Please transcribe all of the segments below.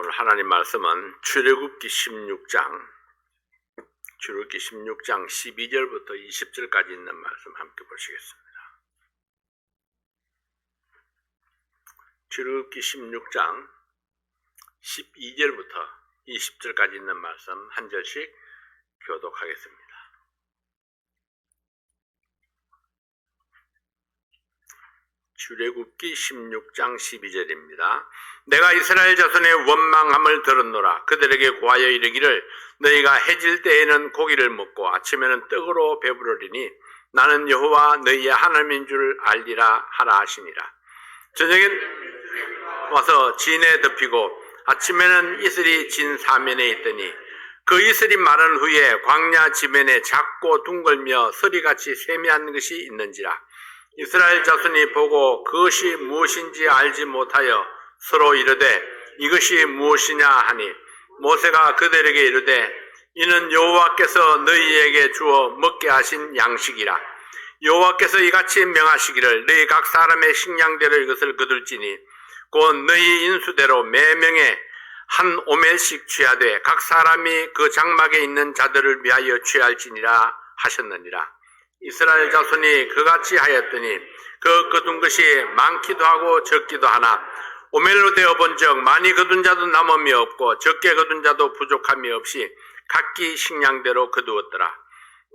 오늘 하나님 말씀은 출애굽기 16장 12절부터 20절까지 있는 말씀 함께 보시겠습니다. 출애굽기 16장 12절부터 20절까지 있는 말씀 한 절씩 교독하겠습니다. 출애굽기 16장 12절입니다. 내가 이스라엘 자손의 원망함을 들었노라. 그들에게 고하여 이르기를 너희가 해질 때에는 고기를 먹고 아침에는 떡으로 배부르리니 나는 여호와 너희의 하나님인 줄 알리라 하라 하시니라. 저녁엔 와서 진에 덮이고 아침에는 이슬이 진 사면에 있더니 그 이슬이 마른 후에 광야 지면에 작고 둥글며 서리같이 세미한 것이 있는지라. 이스라엘 자손이 보고 그것이 무엇인지 알지 못하여 서로 이르되 이것이 무엇이냐 하니 모세가 그들에게 이르되 이는 여호와께서 너희에게 주어 먹게 하신 양식이라. 여호와께서 이같이 명하시기를 너희 각 사람의 식량대로 이것을 거둘지니 곧 너희 인수대로 매 명에 한 오멜씩 취하되 각 사람이 그 장막에 있는 자들을 위하여 취할지니라 하셨느니라. 이스라엘 자손이 그같이 하였더니 그 거둔 것이 많기도 하고 적기도 하나 오멜로 되어 본즉 많이 거둔 자도 남음이 없고 적게 거둔 자도 부족함이 없이 각기 식량대로 거두었더라.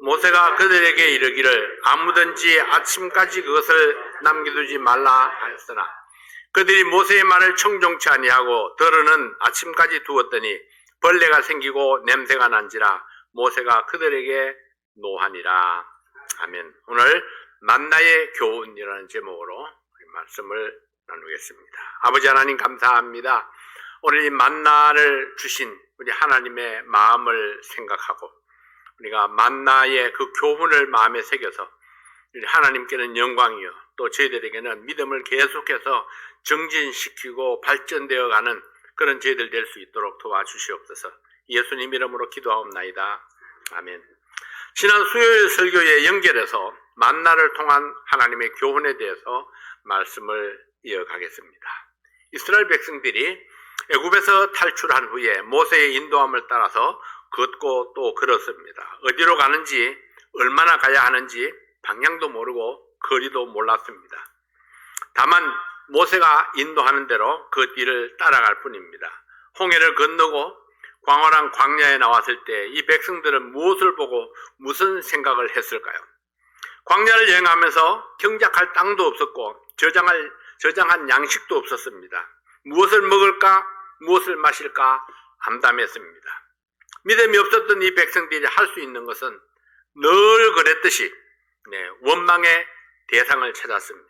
모세가 그들에게 이르기를 아무든지 아침까지 그것을 남겨두지 말라 하였으나 그들이 모세의 말을 청종치 아니하고 더러는 아침까지 두었더니 벌레가 생기고 냄새가 난지라 모세가 그들에게 노하니라. 아멘. 오늘 만나의 교훈이라는 제목으로 말씀을 나누겠습니다. 아버지 하나님 감사합니다. 오늘 이 만나를 주신 우리 하나님의 마음을 생각하고 우리가 만나의 그 교훈을 마음에 새겨서 우리 하나님께는 영광이요 또 저희들에게는 믿음을 계속해서 정진시키고 발전되어가는 그런 저희들 될 수 있도록 도와주시옵소서. 예수님 이름으로 기도하옵나이다. 아멘. 지난 수요일 설교에 연결해서 만나를 통한 하나님의 교훈에 대해서 말씀을 이어가겠습니다. 이스라엘 백성들이 애굽에서 탈출한 후에 모세의 인도함을 따라서 걷고 또 걸었습니다. 어디로 가는지 얼마나 가야 하는지 방향도 모르고 거리도 몰랐습니다. 다만 모세가 인도하는 대로 그 뒤를 따라갈 뿐입니다. 홍해를 건너고 광활한 광야에 나왔을 때 이 백성들은 무엇을 보고 무슨 생각을 했을까요? 광야를 여행하면서 경작할 땅도 없었고 저장한 양식도 없었습니다. 무엇을 먹을까 무엇을 마실까 암담했습니다. 믿음이 없었던 이 백성들이 할 수 있는 것은 늘 그랬듯이 원망의 대상을 찾았습니다.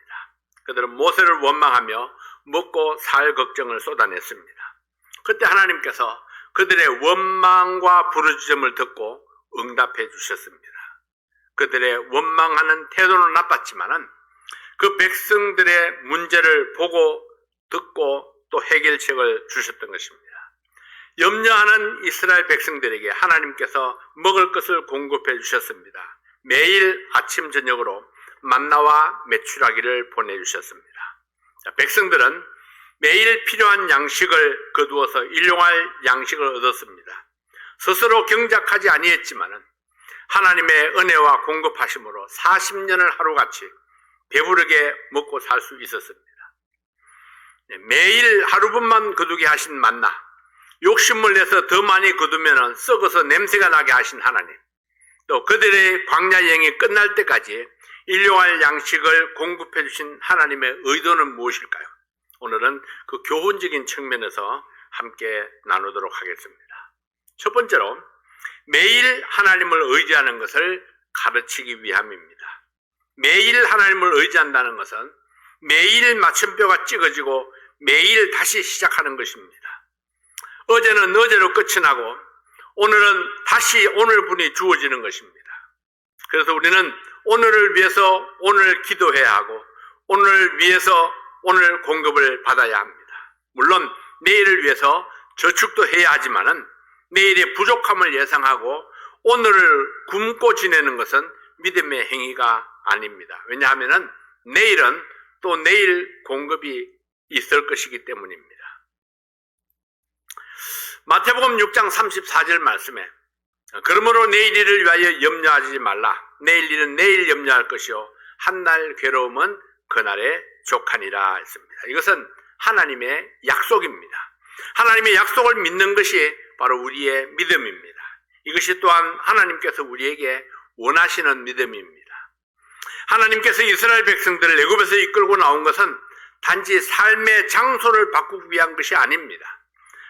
그들은 모세를 원망하며 먹고 살 걱정을 쏟아냈습니다. 그때 하나님께서 그들의 원망과 부르짖음을 듣고 응답해 주셨습니다. 그들의 원망하는 태도는 나빴지만은 그 백성들의 문제를 보고 듣고 또 해결책을 주셨던 것입니다. 염려하는 이스라엘 백성들에게 하나님께서 먹을 것을 공급해 주셨습니다. 매일 아침 저녁으로 만나와 메추라기를 보내주셨습니다. 백성들은 매일 필요한 양식을 거두어서 일용할 양식을 얻었습니다. 스스로 경작하지 아니했지만은 하나님의 은혜와 공급하심으로 40년을 하루같이 배부르게 먹고 살 수 있었습니다. 매일 하루분만 거두게 하신 만나, 욕심을 내서 더 많이 거두면 썩어서 냄새가 나게 하신 하나님, 또 그들의 광야 여행이 끝날 때까지 일용할 양식을 공급해 주신 하나님의 의도는 무엇일까요? 오늘은 그 교훈적인 측면에서 함께 나누도록 하겠습니다. 첫 번째로 매일 하나님을 의지하는 것을 가르치기 위함입니다. 매일 하나님을 의지한다는 것은 매일 맞춤표가 찍어지고 매일 다시 시작하는 것입니다. 어제는 어제로 끝이 나고 오늘은 다시 오늘분이 주어지는 것입니다. 그래서 우리는 오늘을 위해서 오늘 기도해야 하고 오늘을 위해서 오늘 공급을 받아야 합니다. 물론 내일을 위해서 저축도 해야 하지만은 내일의 부족함을 예상하고 오늘을 굶고 지내는 것은 믿음의 행위가 아닙니다. 왜냐하면은 내일은 또 내일 공급이 있을 것이기 때문입니다. 마태복음 6장 34절 말씀에 그러므로 내일 일을 위하여 염려하지 말라. 내일 일은 내일 염려할 것이요 한 날 괴로움은 그날에 족하니라 했습니다. 이것은 하나님의 약속입니다. 하나님의 약속을 믿는 것이 바로 우리의 믿음입니다. 이것이 또한 하나님께서 우리에게 원하시는 믿음입니다. 하나님께서 이스라엘 백성들을 애굽에서 이끌고 나온 것은 단지 삶의 장소를 바꾸기 위한 것이 아닙니다.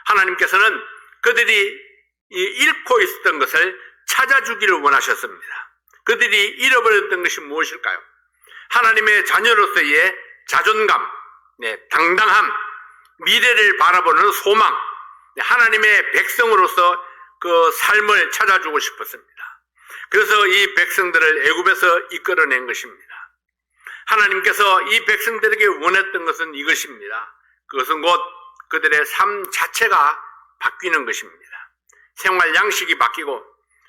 하나님께서는 그들이 잃고 있었던 것을 찾아주기를 원하셨습니다. 그들이 잃어버렸던 것이 무엇일까요? 하나님의 자녀로서의 자존감, 당당함, 미래를 바라보는 소망, 하나님의 백성으로서 그 삶을 찾아주고 싶었습니다. 그래서 이 백성들을 애굽에서 이끌어낸 것입니다. 하나님께서 이 백성들에게 원했던 것은 이것입니다. 그것은 곧 그들의 삶 자체가 바뀌는 것입니다. 생활 양식이 바뀌고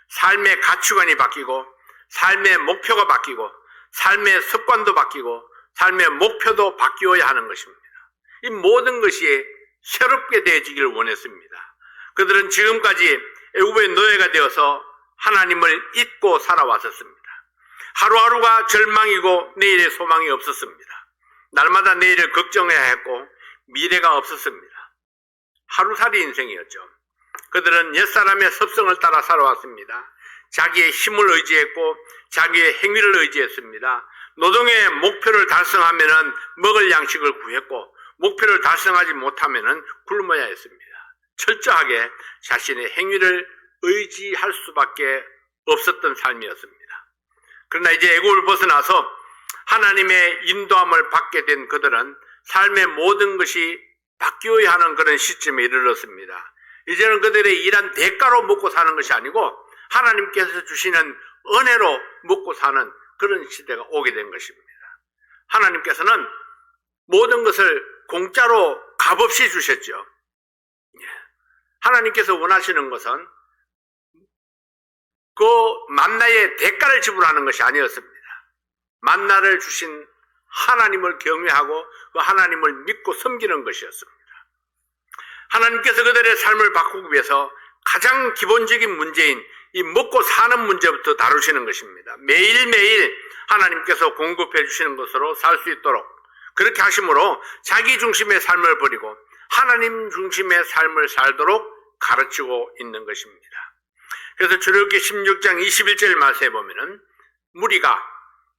삶의 가치관이 바뀌고 삶의 목표가 바뀌고 삶의 습관도 바뀌고 삶의 목표도 바뀌어야 하는 것입니다. 이 모든 것이 새롭게 되어지기를 원했습니다. 그들은 지금까지 애굽의 노예가 되어서 하나님을 잊고 살아왔었습니다. 하루하루가 절망이고 내일의 소망이 없었습니다. 날마다 내일을 걱정해야 했고 미래가 없었습니다. 하루살이 인생이었죠. 그들은 옛사람의 습성을 따라 살아왔습니다. 자기의 힘을 의지했고 자기의 행위를 의지했습니다. 노동의 목표를 달성하면은 먹을 양식을 구했고 목표를 달성하지 못하면은 굶어야 했습니다. 철저하게 자신의 행위를 의지할 수밖에 없었던 삶이었습니다. 그러나 이제 애굽을 벗어나서 하나님의 인도함을 받게 된 그들은 삶의 모든 것이 바뀌어야 하는 그런 시점에 이르렀습니다. 이제는 그들의 일한 대가로 먹고 사는 것이 아니고 하나님께서 주시는 은혜로 먹고 사는 그런 시대가 오게 된 것입니다. 하나님께서는 모든 것을 공짜로 값없이 주셨죠. 하나님께서 원하시는 것은 그 만나의 대가를 지불하는 것이 아니었습니다. 만나를 주신 하나님을 경외하고 그 하나님을 믿고 섬기는 것이었습니다. 하나님께서 그들의 삶을 바꾸기 위해서 가장 기본적인 문제인 이 먹고 사는 문제부터 다루시는 것입니다. 매일매일 하나님께서 공급해 주시는 것으로 살 수 있도록 그렇게 하심으로 자기 중심의 삶을 버리고 하나님 중심의 삶을 살도록 가르치고 있는 것입니다. 그래서 출애굽기 16장 21절 말씀에 보면은 무리가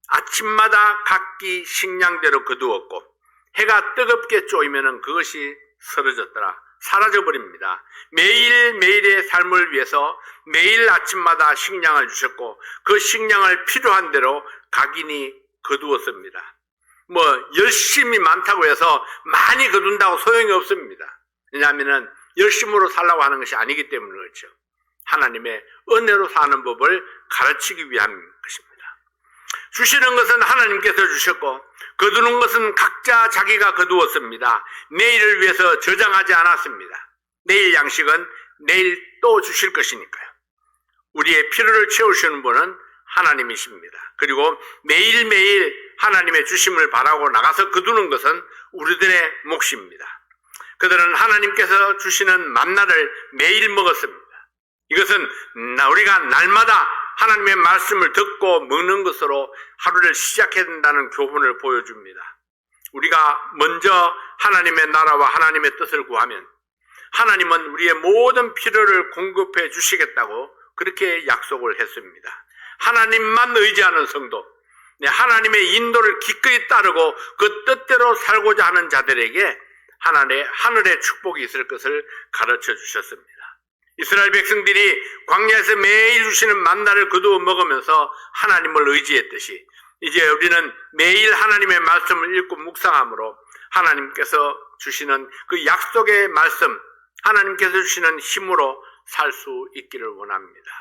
아침마다 각기 식량대로 거두었고 해가 뜨겁게 쪼이면은 그것이 쓰러졌더라. 사라져버립니다. 매일매일의 삶을 위해서 매일 아침마다 식량을 주셨고 그 식량을 필요한 대로 각인이 거두었습니다. 열심히 많다고 해서 많이 거둔다고 소용이 없습니다. 왜냐하면 열심으로 살라고 하는 것이 아니기 때문에 그렇죠. 하나님의 은혜로 사는 법을 가르치기 위한 것입니다. 주시는 것은 하나님께서 주셨고 거두는 것은 각자 자기가 거두었습니다. 내일을 위해서 저장하지 않았습니다. 내일 양식은 내일 또 주실 것이니까요. 우리의 필요를 채우시는 분은 하나님이십니다. 그리고 매일매일 하나님의 주심을 바라고 나가서 거두는 것은 우리들의 몫입니다. 그들은 하나님께서 주시는 만나를 매일 먹었습니다. 이것은 우리가 날마다 하나님의 말씀을 듣고 먹는 것으로 하루를 시작해야 된다는 교훈을 보여줍니다. 우리가 먼저 하나님의 나라와 하나님의 뜻을 구하면 하나님은 우리의 모든 필요를 공급해 주시겠다고 그렇게 약속을 했습니다. 하나님만 의지하는 성도, 하나님의 인도를 기꺼이 따르고 그 뜻대로 살고자 하는 자들에게 하늘의 축복이 있을 것을 가르쳐 주셨습니다. 이스라엘 백성들이 광야에서 매일 주시는 만나를 거두어 먹으면서 하나님을 의지했듯이 이제 우리는 매일 하나님의 말씀을 읽고 묵상함으로 하나님께서 주시는 그 약속의 말씀, 하나님께서 주시는 힘으로 살 수 있기를 원합니다.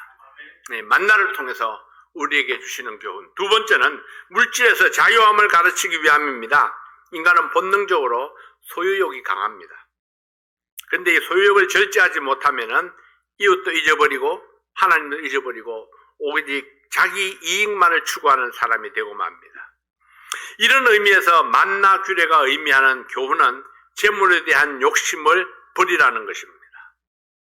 만나를 통해서 우리에게 주시는 교훈. 두 번째는 물질에서 자유함을 가르치기 위함입니다. 인간은 본능적으로 소유욕이 강합니다. 그런데 이 소유욕을 절제하지 못하면은 이웃도 잊어버리고 하나님도 잊어버리고 오직 자기 이익만을 추구하는 사람이 되고 맙니다. 이런 의미에서 만나 규례가 의미하는 교훈은 재물에 대한 욕심을 버리라는 것입니다.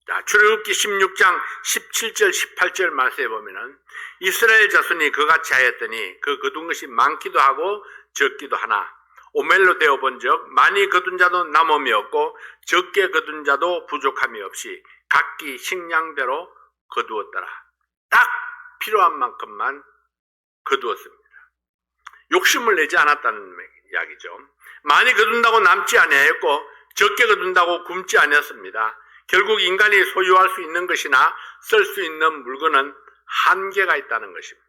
자, 출애굽기 16장 17절 18절 말씀에 보면은 이스라엘 자손이 그같이 하였더니 그 거둔 것이 많기도 하고 적기도 하나 오멜로 되어 본즉 많이 거둔 자도 남음이 없고 적게 거둔 자도 부족함이 없이 각기 식량대로 거두었더라. 딱 필요한 만큼만 거두었습니다. 욕심을 내지 않았다는 이야기죠. 많이 거둔다고 남지 아니하였고 적게 거둔다고 굶지 아니었습니다. 결국 인간이 소유할 수 있는 것이나 쓸 수 있는 물건은 한계가 있다는 것입니다.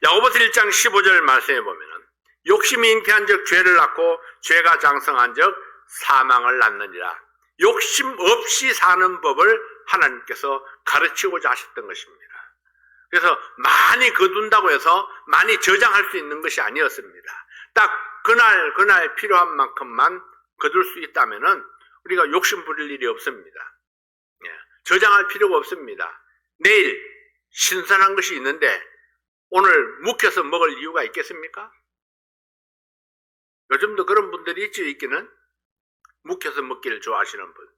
야고보서 1장 15절 말씀에 보면은 욕심이 잉태한 적 죄를 낳고 죄가 장성한 적 사망을 낳느니라. 욕심 없이 사는 법을 하나님께서 가르치고자 하셨던 것입니다. 그래서 많이 거둔다고 해서 많이 저장할 수 있는 것이 아니었습니다. 딱 그날 필요한 만큼만 거둘 수 있다면은 우리가 욕심 부릴 일이 없습니다. 저장할 필요가 없습니다. 내일 신선한 것이 있는데 오늘 묵혀서 먹을 이유가 있겠습니까? 요즘도 그런 분들이 있기는 묵혀서 먹기를 좋아하시는 분.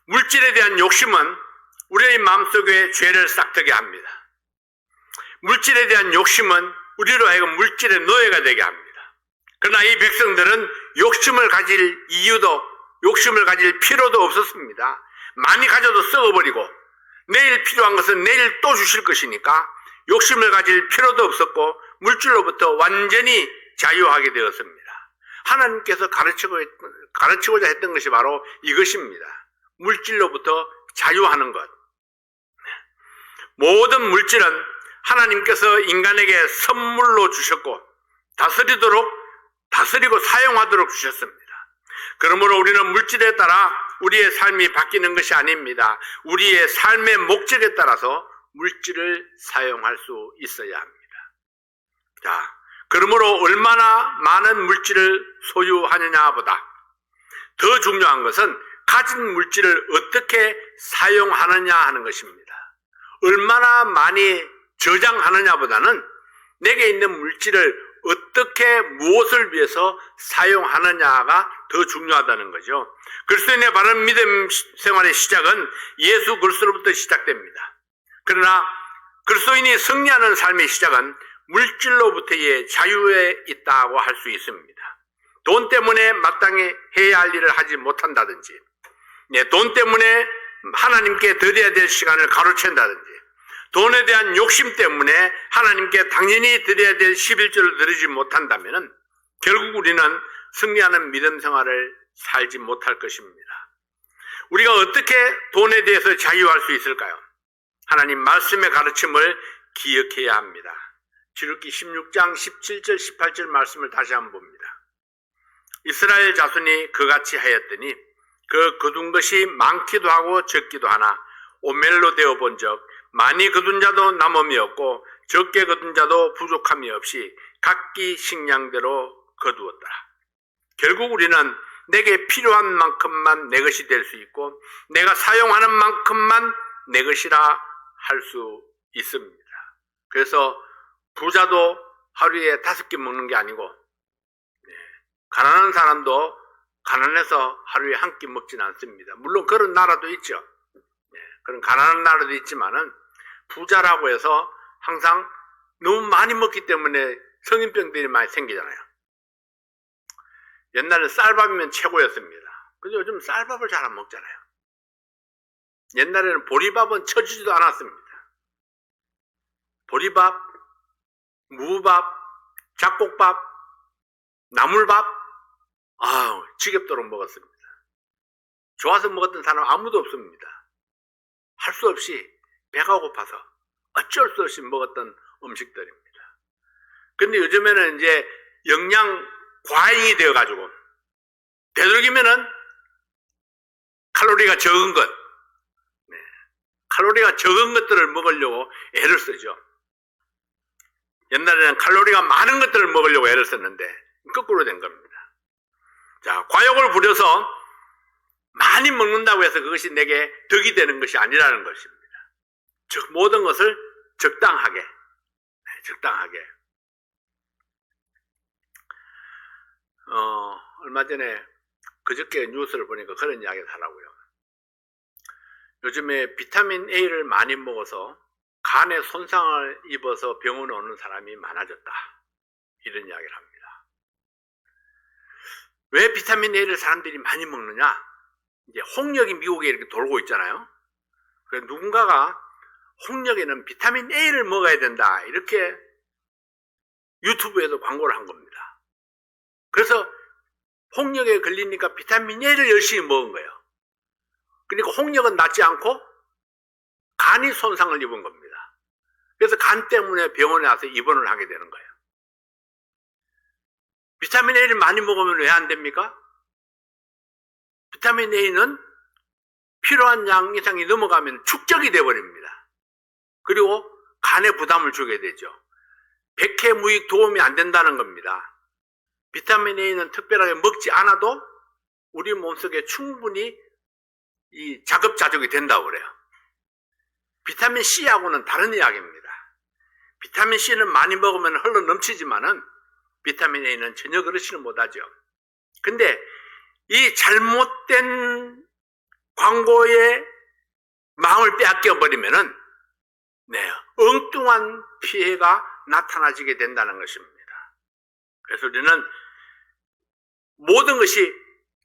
물질에 대한 욕심은 우리의 마음속에 죄를 싹트게 합니다. 물질에 대한 욕심은 우리로 하여금 물질의 노예가 되게 합니다. 그러나 이 백성들은 욕심을 가질 이유도 욕심을 가질 필요도 없었습니다. 많이 가져도 썩어버리고 내일 필요한 것은 내일 또 주실 것이니까 욕심을 가질 필요도 없었고 물질로부터 완전히 자유하게 되었습니다. 하나님께서 가르치고자 했던 것이 바로 이것입니다. 물질로부터 자유하는 것. 모든 물질은 하나님께서 인간에게 선물로 주셨고 다스리고 사용하도록 주셨습니다. 그러므로 우리는 물질에 따라 우리의 삶이 바뀌는 것이 아닙니다. 우리의 삶의 목적에 따라서 물질을 사용할 수 있어야 합니다. 자, 그러므로 얼마나 많은 물질을 소유하느냐보다 더 중요한 것은 가진 물질을 어떻게 사용하느냐 하는 것입니다. 얼마나 많이 저장하느냐보다는 내게 있는 물질을 어떻게 무엇을 위해서 사용하느냐가 더 중요하다는 거죠. 그리스도인의 바른 믿음 생활의 시작은 예수 그리스도로부터 시작됩니다. 그러나 그리스도인이 승리하는 삶의 시작은 물질로부터의 자유에 있다고 할 수 있습니다. 돈 때문에 마땅히 해야 할 일을 하지 못한다든지, 돈 때문에 하나님께 드려야 될 시간을 가로챈다든지, 돈에 대한 욕심 때문에 하나님께 당연히 드려야 될 11조를 드리지 못한다면 결국 우리는 승리하는 믿음 생활을 살지 못할 것입니다. 우리가 어떻게 돈에 대해서 자유할 수 있을까요? 하나님 말씀의 가르침을 기억해야 합니다. 출애굽기 16장 17절 18절 말씀을 다시 한번 봅니다. 이스라엘 자손이 그같이 하였더니 그 거둔 것이 많기도 하고 적기도 하나 오멜로 되어 본즉 많이 거둔 자도 남음이 없고 적게 거둔 자도 부족함이 없이 각기 식량대로 거두었더라. 결국 우리는 내게 필요한 만큼만 내 것이 될 수 있고 내가 사용하는 만큼만 내 것이라 할 수 있습니다. 그래서 부자도 하루에 5끼 먹는 게 아니고 가난한 사람도 가난해서 하루에 1끼 먹지는 않습니다. 물론 그런 나라도 있죠. 그런 가난한 나라도 있지만은 부자라고 해서 항상 너무 많이 먹기 때문에 성인병들이 많이 생기잖아요. 옛날에 쌀밥이면 최고였습니다. 근데 요즘 쌀밥을 잘 안 먹잖아요. 옛날에는 보리밥은 쳐주지도 않았습니다. 보리밥, 무밥, 잡곡밥, 나물밥, 지겹도록 먹었습니다. 좋아서 먹었던 사람 아무도 없습니다. 할 수 없이 배가 고파서 어쩔 수 없이 먹었던 음식들입니다. 근데 요즘에는 이제 영양 과잉이 되어가지고 되도록이면은 칼로리가 적은 것들을 먹으려고 애를 쓰죠. 옛날에는 칼로리가 많은 것들을 먹으려고 애를 썼는데 거꾸로 된 겁니다. 자, 과욕을 부려서 많이 먹는다고 해서 그것이 내게 덕이 되는 것이 아니라는 것입니다. 즉 모든 것을 적당하게. 얼마 전에 그저께 뉴스를 보니까 그런 이야기를 하더라고요. 요즘에 비타민 A를 많이 먹어서 간에 손상을 입어서 병원에 오는 사람이 많아졌다. 이런 이야기를 합니다. 왜 비타민 A를 사람들이 많이 먹느냐? 이제 홍역이 미국에 이렇게 돌고 있잖아요. 그래서 누군가가 홍역에는 비타민 A를 먹어야 된다. 이렇게 유튜브에도 광고를 한 겁니다. 그래서 홍역에 걸리니까 비타민 A를 열심히 먹은 거예요. 그러니까 홍역은 낫지 않고 간이 손상을 입은 겁니다. 그래서 간 때문에 병원에 와서 입원을 하게 되는 거예요. 비타민 A를 많이 먹으면 왜 안 됩니까? 비타민 A는 필요한 양 이상이 넘어가면 축적이 되어버립니다. 그리고 간에 부담을 주게 되죠. 백해무익 도움이 안 된다는 겁니다. 비타민 A는 특별하게 먹지 않아도 우리 몸속에 충분히 이 자급자족이 된다고 그래요. 비타민 C하고는 다른 이야기입니다. 비타민 C는 많이 먹으면 흘러 넘치지만은 비타민 A는 전혀 그렇지는 못하죠. 근데 이 잘못된 광고에 마음을 빼앗겨버리면은 엉뚱한 피해가 나타나지게 된다는 것입니다. 그래서 우리는 모든 것이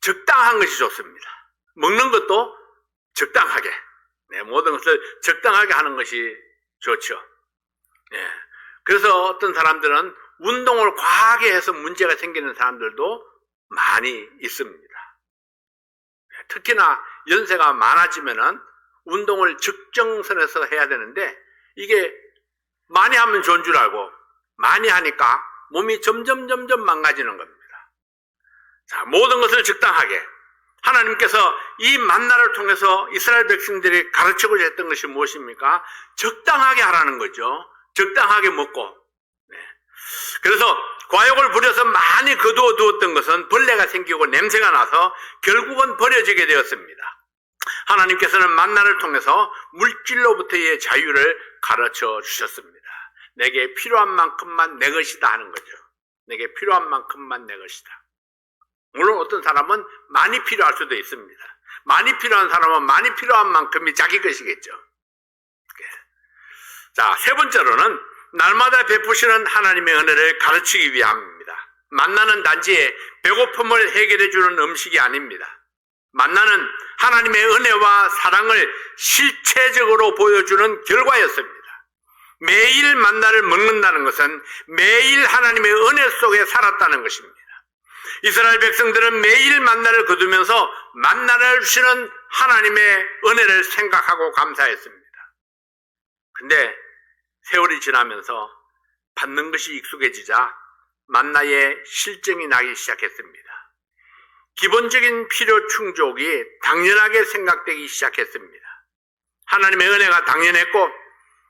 적당한 것이 좋습니다. 먹는 것도 적당하게, 모든 것을 적당하게 하는 것이 좋죠. 그래서 어떤 사람들은 운동을 과하게 해서 문제가 생기는 사람들도 많이 있습니다. 특히나 연세가 많아지면은 운동을 적정선에서 해야 되는데 이게 많이 하면 좋은 줄 알고 많이 하니까 몸이 점점 망가지는 겁니다. 자, 모든 것을 적당하게. 하나님께서 이 만나를 통해서 이스라엘 백성들이 가르치고자 했던 것이 무엇입니까? 적당하게 하라는 거죠. 적당하게 먹고. 그래서 과욕을 부려서 많이 거두어 두었던 것은 벌레가 생기고 냄새가 나서 결국은 버려지게 되었습니다. 하나님께서는 만나를 통해서 물질로부터의 자유를 가르쳐 주셨습니다. 내게 필요한 만큼만 내 것이다 하는 거죠. 내게 필요한 만큼만 내 것이다. 물론 어떤 사람은 많이 필요할 수도 있습니다. 많이 필요한 사람은 많이 필요한 만큼이 자기 것이겠죠. 자, 세 번째로는 날마다 베푸시는 하나님의 은혜를 가르치기 위함입니다. 만나는 단지 배고픔을 해결해 주는 음식이 아닙니다. 만나는 하나님의 은혜와 사랑을 실체적으로 보여주는 결과였습니다. 매일 만나를 먹는다는 것은 매일 하나님의 은혜 속에 살았다는 것입니다. 이스라엘 백성들은 매일 만나를 거두면서 만나를 주시는 하나님의 은혜를 생각하고 감사했습니다. 근데 세월이 지나면서 받는 것이 익숙해지자 만나의 실증이 나기 시작했습니다. 기본적인 필요 충족이 당연하게 생각되기 시작했습니다. 하나님의 은혜가 당연했고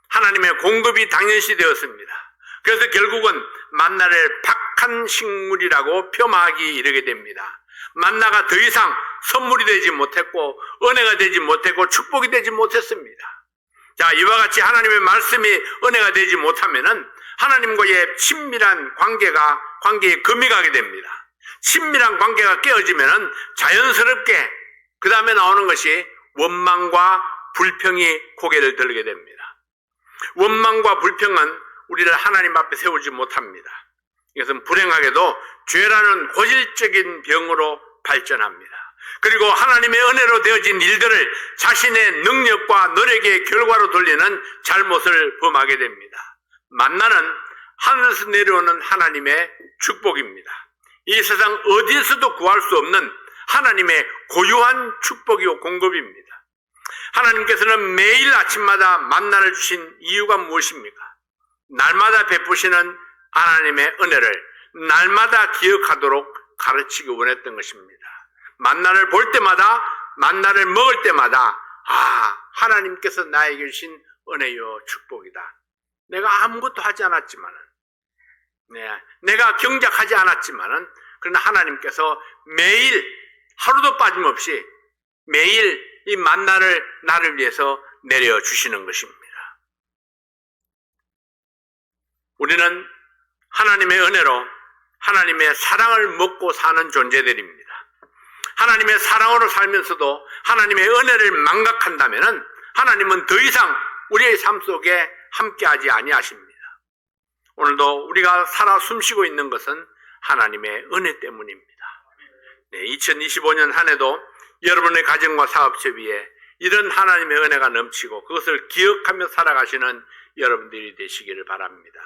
하나님의 공급이 당연시 되었습니다. 그래서 결국은 만나를 박한 식물이라고 폄하하기 이르게 됩니다. 만나가 더 이상 선물이 되지 못했고 은혜가 되지 못했고 축복이 되지 못했습니다. 자, 이와 같이 하나님의 말씀이 은혜가 되지 못하면은 하나님과의 친밀한 관계에 금이 가게 됩니다. 친밀한 관계가 깨어지면은 자연스럽게 그 다음에 나오는 것이 원망과 불평이 고개를 들게 됩니다. 원망과 불평은 우리를 하나님 앞에 세우지 못합니다. 이것은 불행하게도 죄라는 고질적인 병으로 발전합니다. 그리고 하나님의 은혜로 되어진 일들을 자신의 능력과 노력의 결과로 돌리는 잘못을 범하게 됩니다. 만나는 하늘에서 내려오는 하나님의 축복입니다. 이 세상 어디에서도 구할 수 없는 하나님의 고유한 축복이요 공급입니다. 하나님께서는 매일 아침마다 만나를 주신 이유가 무엇입니까? 날마다 베푸시는 하나님의 은혜를 날마다 기억하도록 가르치기 원했던 것입니다. 만나를 볼 때마다, 만나를 먹을 때마다 하나님께서 나에게 주신 은혜요 축복이다. 내가 아무것도 하지 않았지만은, 내가 경작하지 않았지만은, 그러나 하나님께서 매일 하루도 빠짐없이 매일 이 만나를 나를 위해서 내려주시는 것입니다. 우리는 하나님의 은혜로 하나님의 사랑을 먹고 사는 존재들입니다. 하나님의 사랑으로 살면서도 하나님의 은혜를 망각한다면 하나님은 더 이상 우리의 삶 속에 함께하지 아니하십니다. 오늘도 우리가 살아 숨쉬고 있는 것은 하나님의 은혜 때문입니다. 2025년 한 해도 여러분의 가정과 사업체 위에 이런 하나님의 은혜가 넘치고 그것을 기억하며 살아가시는 여러분들이 되시기를 바랍니다.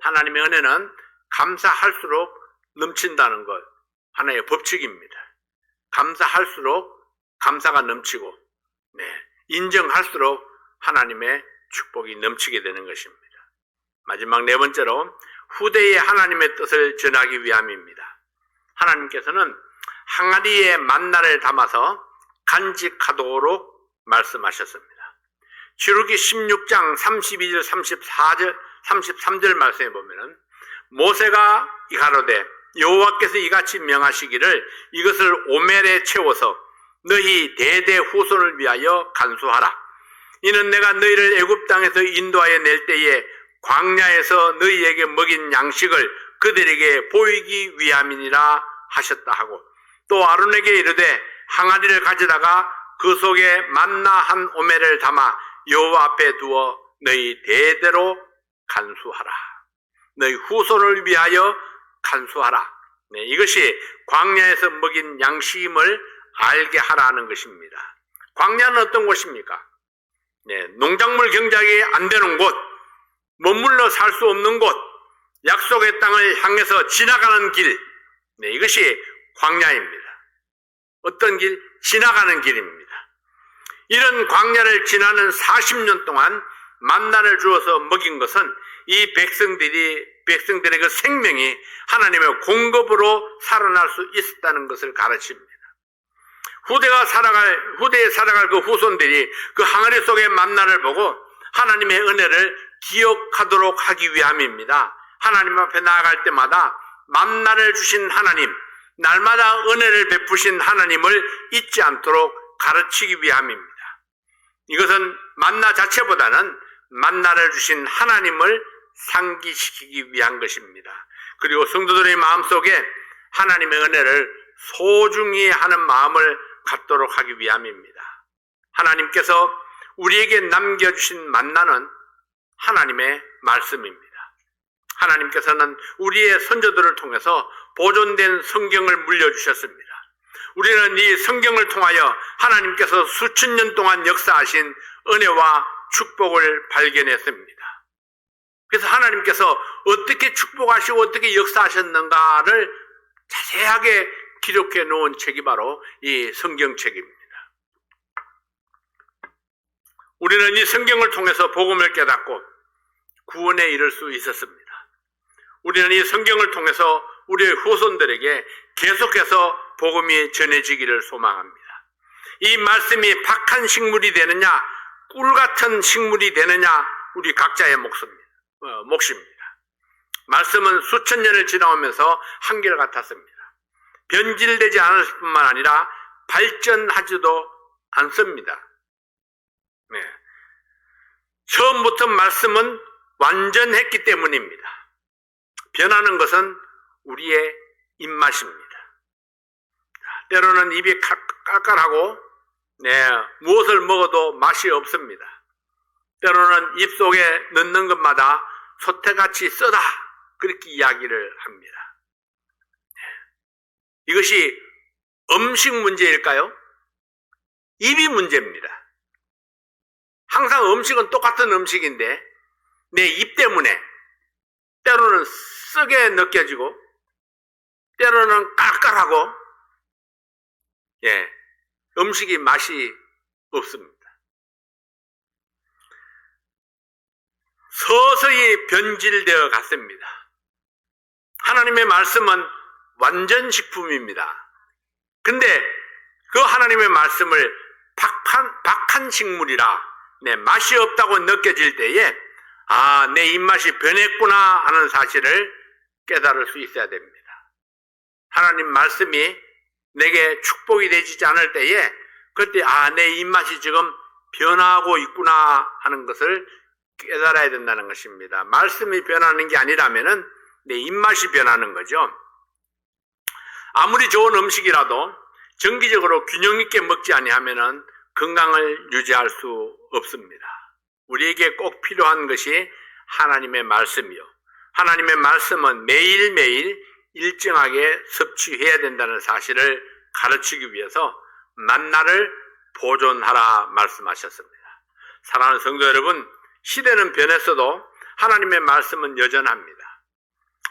하나님의 은혜는 감사할수록 넘친다는 것, 하나의 법칙입니다. 감사할수록 감사가 넘치고, 인정할수록 하나님의 축복이 넘치게 되는 것입니다. 마지막 네 번째로 후대에 하나님의 뜻을 전하기 위함입니다. 하나님께서는 항아리에 만나를 담아서 간직하도록 말씀하셨습니다. 출애굽기 16장 32절 34절 33절 말씀에 보면은 모세가 가로되 여호와께서 이같이 명하시기를 이것을 오멜에 채워서 너희 대대 후손을 위하여 간수하라. 이는 내가 너희를 애굽 땅에서 인도하여 낼 때에 광야에서 너희에게 먹인 양식을 그들에게 보이기 위함이니라 하셨다 하고, 또 아론에게 이르되 항아리를 가져다가 그 속에 만나 한 오멜을 담아 여호와 앞에 두어 너희 대대로 간수하라. 너희 후손을 위하여 간수하라. 이것이 광야에서 먹인 양식임을 알게 하라는 것입니다. 광야는 어떤 곳입니까? 농작물 경작이 안 되는 곳, 머물러 살 수 없는 곳, 약속의 땅을 향해서 지나가는 길, 이것이 광야입니다. 어떤 길? 지나가는 길입니다. 이런 광야를 지나는 40년 동안 만나를 주어서 먹인 것은 이 백성들의 그 생명이 하나님의 공급으로 살아날 수 있었다는 것을 가르칩니다. 후대에 살아갈 그 후손들이 그 항아리 속의 만나를 보고 하나님의 은혜를 기억하도록 하기 위함입니다. 하나님 앞에 나아갈 때마다 만나를 주신 하나님, 날마다 은혜를 베푸신 하나님을 잊지 않도록 가르치기 위함입니다. 이것은 만나 자체보다는 만나를 주신 하나님을 상기시키기 위한 것입니다. 그리고 성도들의 마음속에 하나님의 은혜를 소중히 하는 마음을 갖도록 하기 위함입니다. 하나님께서 우리에게 남겨주신 만나는 하나님의 말씀입니다. 하나님께서는 우리의 선조들을 통해서 보존된 성경을 물려주셨습니다. 우리는 이 성경을 통하여 하나님께서 수천 년 동안 역사하신 은혜와 축복을 발견했습니다. 그래서 하나님께서 어떻게 축복하시고 어떻게 역사하셨는가를 자세하게 기록해 놓은 책이 바로 이 성경책입니다. 우리는 이 성경을 통해서 복음을 깨닫고 구원에 이를 수 있었습니다. 우리는 이 성경을 통해서 우리의 후손들에게 계속해서 복음이 전해지기를 소망합니다. 이 말씀이 박한 식물이 되느냐 꿀 같은 식물이 되느냐 우리 각자의 몫입니다. 말씀은 수천 년을 지나오면서 한결같았습니다. 변질되지 않을 뿐만 아니라 발전하지도 않습니다. 처음부터 말씀은 완전했기 때문입니다. 변하는 것은 우리의 입맛입니다. 때로는 입이 깔깔하고 무엇을 먹어도 맛이 없습니다. 때로는 입속에 넣는 것마다 소태같이 쓰다 그렇게 이야기를 합니다. 이것이 음식 문제일까요? 입이 문제입니다. 항상 음식은 똑같은 음식인데 내 입 때문에 때로는 쓰게 느껴지고 때로는 깔깔하고 음식이 맛이 없습니다. 서서히 변질되어 갔습니다. 하나님의 말씀은 완전 식품입니다. 근데 그 하나님의 말씀을 박한 식물이라 맛이 없다고 느껴질 때에 내 입맛이 변했구나 하는 사실을 깨달을 수 있어야 됩니다. 하나님 말씀이 내게 축복이 되지 않을 때에 그때 내 입맛이 지금 변하고 있구나 하는 것을 깨달아야 된다는 것입니다. 말씀이 변하는 게 아니라면은 내 입맛이 변하는 거죠. 아무리 좋은 음식이라도 정기적으로 균형 있게 먹지 아니하면은 건강을 유지할 수 없습니다. 우리에게 꼭 필요한 것이 하나님의 말씀이요. 하나님의 말씀은 매일매일 일정하게 섭취해야 된다는 사실을 가르치기 위해서 만나를 보존하라 말씀하셨습니다. 사랑하는 성도 여러분, 시대는 변했어도 하나님의 말씀은 여전합니다.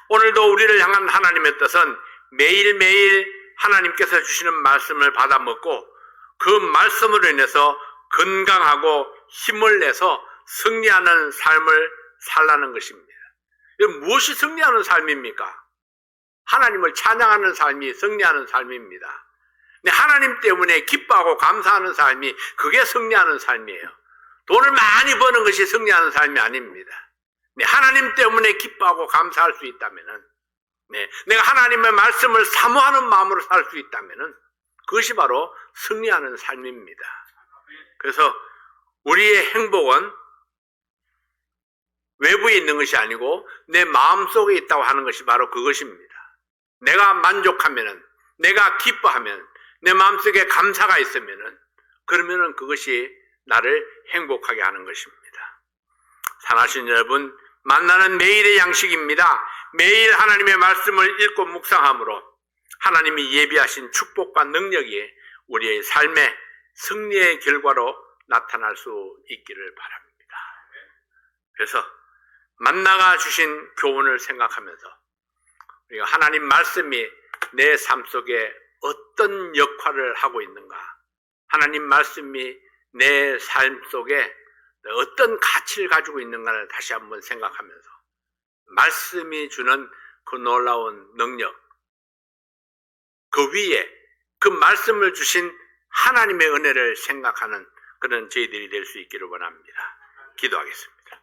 오늘도 우리를 향한 하나님의 뜻은 매일매일 하나님께서 주시는 말씀을 받아 먹고 그 말씀으로 인해서 건강하고 힘을 내서 승리하는 삶을 살라는 것입니다. 무엇이 승리하는 삶입니까? 하나님을 찬양하는 삶이 승리하는 삶입니다. 하나님 때문에 기뻐하고 감사하는 삶이 그게 승리하는 삶이에요. 돈을 많이 버는 것이 승리하는 삶이 아닙니다. 하나님 때문에 기뻐하고 감사할 수 있다면은, 내가 하나님의 말씀을 사모하는 마음으로 살 수 있다면은 그것이 바로 승리하는 삶입니다. 그래서 우리의 행복은 외부에 있는 것이 아니고 내 마음속에 있다고 하는 것이 바로 그것입니다. 내가 만족하면은, 내가 기뻐하면, 내 마음속에 감사가 있으면은, 그러면은 그것이 나를 행복하게 하는 것입니다. 사랑하신 여러분, 만나는 매일의 양식입니다. 매일 하나님의 말씀을 읽고 묵상함으로 하나님이 예비하신 축복과 능력이 우리의 삶의 승리의 결과로 나타날 수 있기를 바랍니다. 그래서 만나가 주신 교훈을 생각하면서 우리가 하나님 말씀이 내 삶 속에 어떤 역할을 하고 있는가, 하나님 말씀이 내 삶 속에 어떤 가치를 가지고 있는가를 다시 한번 생각하면서 말씀이 주는 그 놀라운 능력, 그 위에 그 말씀을 주신 하나님의 은혜를 생각하는 그런 저희들이 될 수 있기를 원합니다. 기도하겠습니다.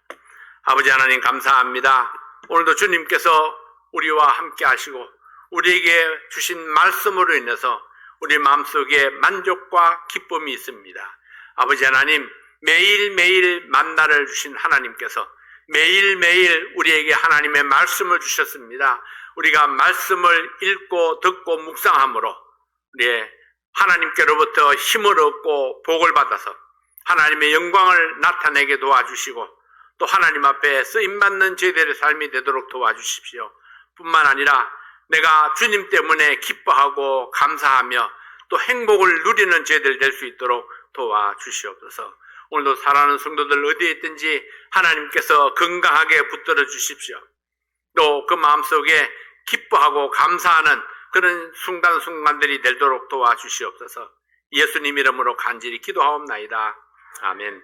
아버지 하나님 감사합니다. 오늘도 주님께서 우리와 함께 하시고 우리에게 주신 말씀으로 인해서 우리 마음속에 만족과 기쁨이 있습니다. 아버지 하나님, 매일매일 만나를 주신 하나님께서 매일매일 우리에게 하나님의 말씀을 주셨습니다. 우리가 말씀을 읽고 듣고 묵상함으로 우리의 하나님께로부터 힘을 얻고 복을 받아서 하나님의 영광을 나타내게 도와주시고 또 하나님 앞에 쓰임받는 저희들의 삶이 되도록 도와주십시오. 뿐만 아니라 내가 주님 때문에 기뻐하고 감사하며 또 행복을 누리는 저희들 될 수 있도록 도와주시옵소서. 오늘도 사랑하는 성도들 어디에 있든지 하나님께서 건강하게 붙들어 주십시오. 또 그 마음속에 기뻐하고 감사하는 그런 순간순간들이 되도록 도와주시옵소서. 예수님 이름으로 간절히 기도하옵나이다. 아멘.